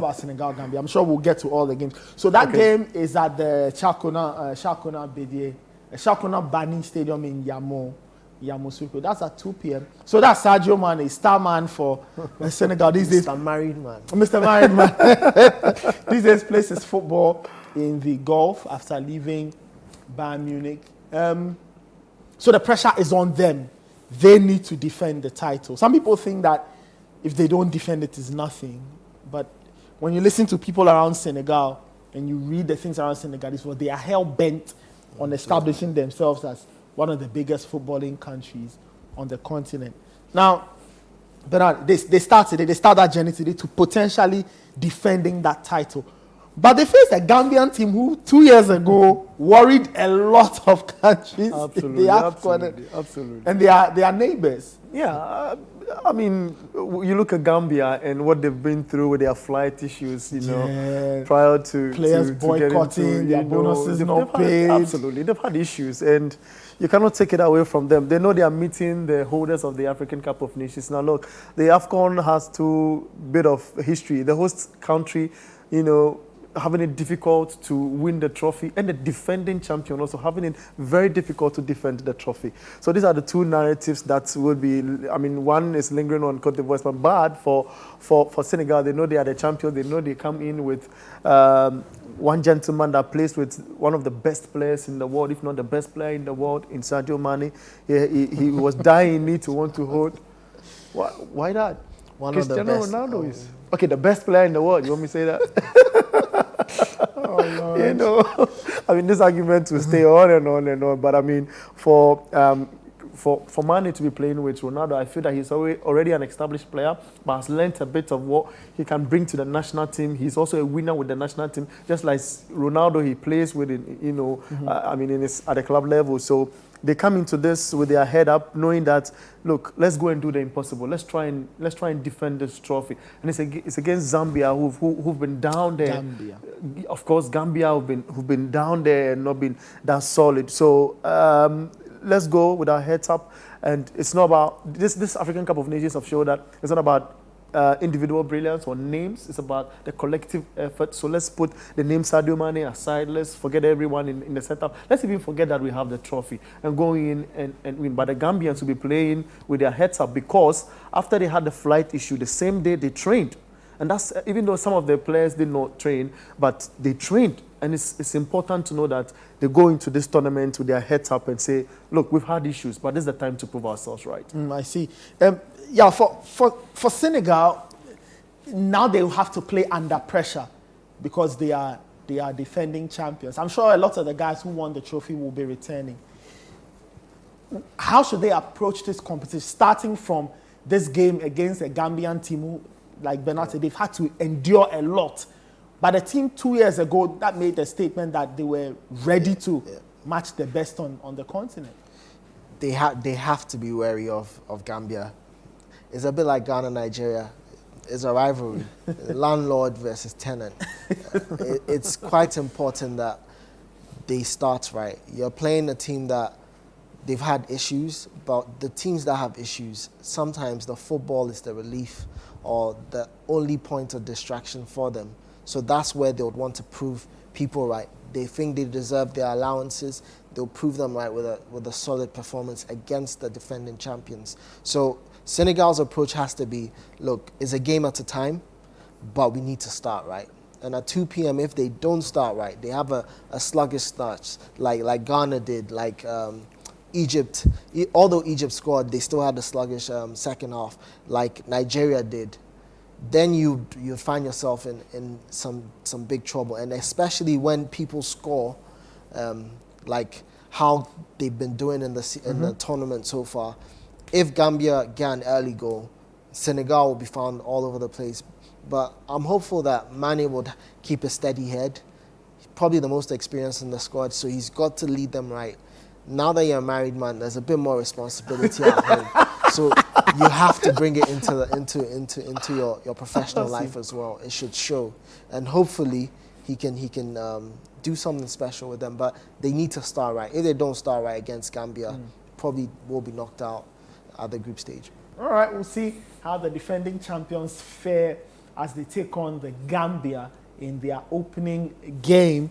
about Senegal, Gambia. I'm sure we'll get to all the games. So that game is at the Shakuna Bani Stadium in Yamoussoukro. That's at 2 p.m. So that's Sadio Mane, star man for Senegal these days. Mr. Married Man. Mr. Married Man. These days plays his football in the Gulf after leaving Bayern Munich. So the pressure is on them. They need to defend the title. Some people think that if they don't defend it, it's nothing. But when you listen to people around Senegal and you read the things around Senegal, they are hell-bent on establishing themselves as one of the biggest footballing countries on the continent. Now, Bernard, they start that journey today to potentially defending that title. But they faced a Gambian team who 2 years ago worried a lot of countries. Absolutely. And they are neighbors. Yeah, I mean, you look at Gambia and what they've been through with their flight issues, prior to players boycotting, their bonuses not paid. Absolutely, they've had issues, and you cannot take it away from them. They know they are meeting the holders of the African Cup of Nations. Now, look, the AFCON has too bit of history. The host country, having it difficult to win the trophy, and the defending champion also having it very difficult to defend the trophy. So these are the two narratives that will be, one is lingering on Cote d'Ivoire, but bad for Senegal. They know they are the champions. They know they come in with one gentleman that plays with one of the best players in the world, if not the best player in the world, in Sadio Mane. He was dying me to want to hold. Why that? Cristiano Ronaldo is... Okay, the best player in the world. You want me to say that? This argument will stay on and on and on. But for Mane to be playing with Ronaldo, I feel that he's already an established player, but has learnt a bit of what he can bring to the national team. He's also a winner with the national team, just like Ronaldo. He plays with it, at the club level. So they come into this with their head up, knowing that, look, let's go and do the impossible. Let's try and defend this trophy. And it's against Zambia, who've been down there. Gambia. Of course, Gambia who've been down there and not been that solid. So let's go with our heads up. And it's not about this African Cup of Nations have shown that it's not about individual brilliance or names. It's about the collective effort. So let's put the name Sadio Mane aside. Let's forget everyone in the setup. Let's even forget that we have the trophy and go in and win. But the Gambians will be playing with their heads up, because after they had the flight issue, the same day they trained. And that's, even though some of the players did not train, but they trained. And it's important to know that they go into this tournament with their heads up and say, look, we've had issues, but this is the time to prove ourselves right. I see. For Senegal, now they will have to play under pressure because they are defending champions. I'm sure a lot of the guys who won the trophy will be returning. How should they approach this competition, starting from this game against a Gambian team who, like Bernard said, they've had to endure a lot? But the team 2 years ago, that made a statement that they were ready to match the best on the continent. They have to be wary of Gambia. It's a bit like Ghana, Nigeria. It's a rivalry, landlord versus tenant. It's quite important that they start right. You're playing a team that they've had issues, but the teams that have issues, sometimes the football is the relief or the only point of distraction for them. So that's where they would want to prove people right. They think they deserve their allowances. They'll prove them right with a solid performance against the defending champions. So Senegal's approach has to be, look, it's a game at a time, but we need to start right. And at 2 p.m., if they don't start right, they have a sluggish start, like Ghana did, like Egypt. Although Egypt scored, they still had a sluggish second half, like Nigeria did. Then you find yourself in some big trouble, and especially when people score, like how they've been doing in the tournament so far. If Gambia get an early goal, Senegal will be found all over the place. But I'm hopeful that Mane would keep a steady head. He's probably the most experienced in the squad, so he's got to lead them right. Now that you're a married man, there's a bit more responsibility at home. So you have to bring it into your professional life as well. It should show, and hopefully he can do something special with them. But they need to start right. If they don't start right against Gambia, probably will be knocked out at the group stage. All right, we'll see how the defending champions fare as they take on the Gambia in their opening game